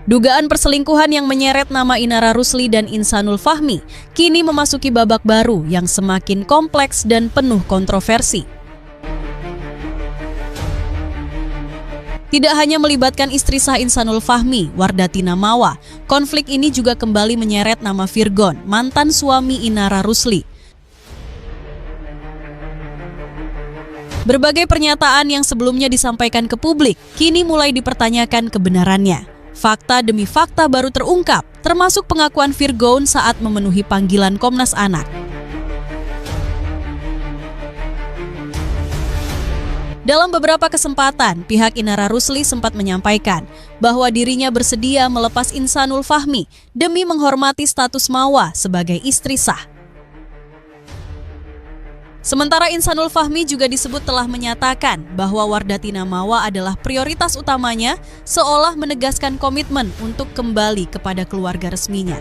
Dugaan perselingkuhan yang menyeret nama Inara Rusli dan Insanul Fahmi kini memasuki babak baru yang semakin kompleks dan penuh kontroversi. Tidak hanya melibatkan istri sah Insanul Fahmi, Wardatina Mawa, konflik ini juga kembali menyeret nama Virgon, mantan suami Inara Rusli. Berbagai pernyataan yang sebelumnya disampaikan ke publik, kini mulai dipertanyakan kebenarannya. Fakta demi fakta baru terungkap, termasuk pengakuan Virgon saat memenuhi panggilan Komnas Anak. Dalam beberapa kesempatan, pihak Inara Rusli sempat menyampaikan bahwa dirinya bersedia melepas Insanul Fahmi demi menghormati status Mawa sebagai istri sah. Sementara Insanul Fahmi juga disebut telah menyatakan bahwa Wardatina Mawa adalah prioritas utamanya, seolah menegaskan komitmen untuk kembali kepada keluarga resminya.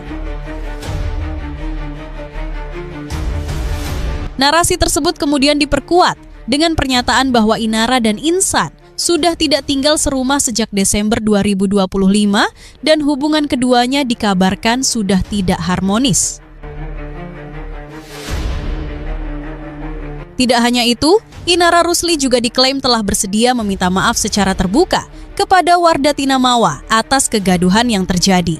Narasi tersebut kemudian diperkuat dengan pernyataan bahwa Inara dan Insan sudah tidak tinggal serumah sejak Desember 2025 dan hubungan keduanya dikabarkan sudah tidak harmonis. Tidak hanya itu, Inara Rusli juga diklaim telah bersedia meminta maaf secara terbuka kepada Wardatina Mawa atas kegaduhan yang terjadi.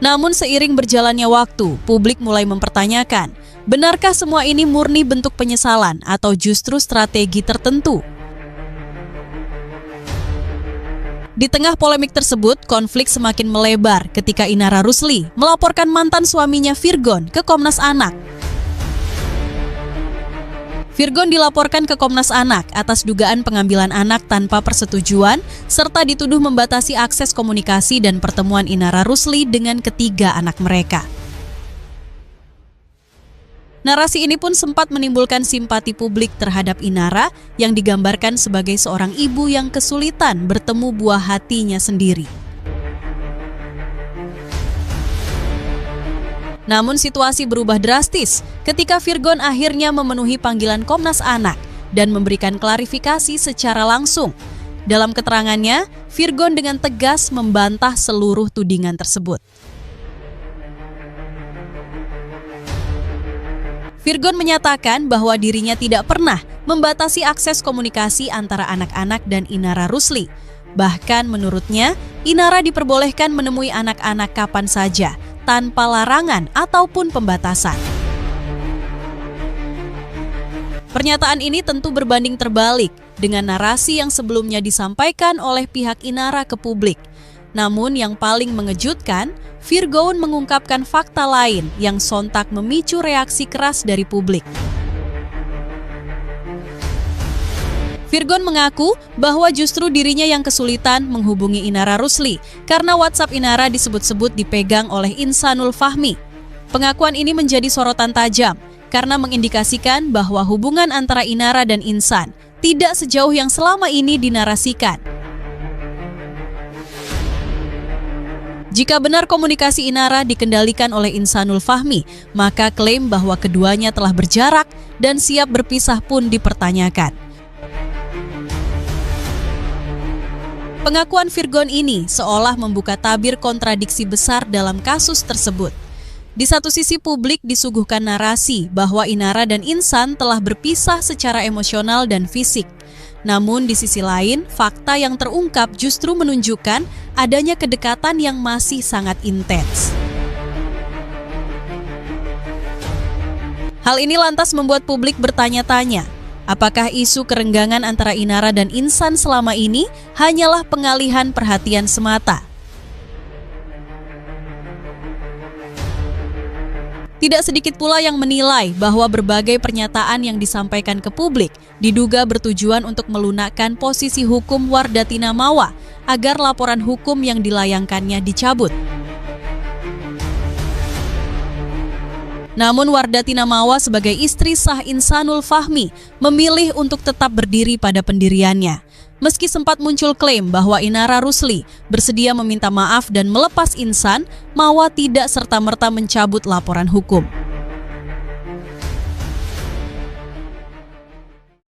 Namun seiring berjalannya waktu, publik mulai mempertanyakan, benarkah semua ini murni bentuk penyesalan atau justru strategi tertentu? Di tengah polemik tersebut, konflik semakin melebar ketika Inara Rusli melaporkan mantan suaminya Virgon ke Komnas Anak. Virgon dilaporkan ke Komnas Anak atas dugaan pengambilan anak tanpa persetujuan serta dituduh membatasi akses komunikasi dan pertemuan Inara Rusli dengan ketiga anak mereka. Narasi ini pun sempat menimbulkan simpati publik terhadap Inara yang digambarkan sebagai seorang ibu yang kesulitan bertemu buah hatinya sendiri. Namun situasi berubah drastis ketika Virgon akhirnya memenuhi panggilan Komnas Anak dan memberikan klarifikasi secara langsung. Dalam keterangannya, Virgon dengan tegas membantah seluruh tudingan tersebut. Virgon menyatakan bahwa dirinya tidak pernah membatasi akses komunikasi antara anak-anak dan Inara Rusli. Bahkan menurutnya, Inara diperbolehkan menemui anak-anak kapan saja, tanpa larangan ataupun pembatasan. Pernyataan ini tentu berbanding terbalik dengan narasi yang sebelumnya disampaikan oleh pihak Inara ke publik. Namun yang paling mengejutkan, Virgon mengungkapkan fakta lain yang sontak memicu reaksi keras dari publik. Virgon mengaku bahwa justru dirinya yang kesulitan menghubungi Inara Rusli karena WhatsApp Inara disebut-sebut dipegang oleh Insanul Fahmi. Pengakuan ini menjadi sorotan tajam karena mengindikasikan bahwa hubungan antara Inara dan Insan tidak sejauh yang selama ini dinarasikan. Jika benar komunikasi Inara dikendalikan oleh Insanul Fahmi, maka klaim bahwa keduanya telah berjarak dan siap berpisah pun dipertanyakan. Pengakuan Virgon ini seolah membuka tabir kontradiksi besar dalam kasus tersebut. Di satu sisi publik disuguhkan narasi bahwa Inara dan Insan telah berpisah secara emosional dan fisik. Namun di sisi lain, fakta yang terungkap justru menunjukkan adanya kedekatan yang masih sangat intens. Hal ini lantas membuat publik bertanya-tanya, apakah isu kerenggangan antara Inara dan Insan selama ini hanyalah pengalihan perhatian semata? Tidak sedikit pula yang menilai bahwa berbagai pernyataan yang disampaikan ke publik diduga bertujuan untuk melunakkan posisi hukum Wardatina Mawa agar laporan hukum yang dilayangkannya dicabut. Namun Wardatina Mawa sebagai istri sah Insanul Fahmi memilih untuk tetap berdiri pada pendiriannya. Meski sempat muncul klaim bahwa Inara Rusli bersedia meminta maaf dan melepas Insan, Mawa tidak serta-merta mencabut laporan hukum.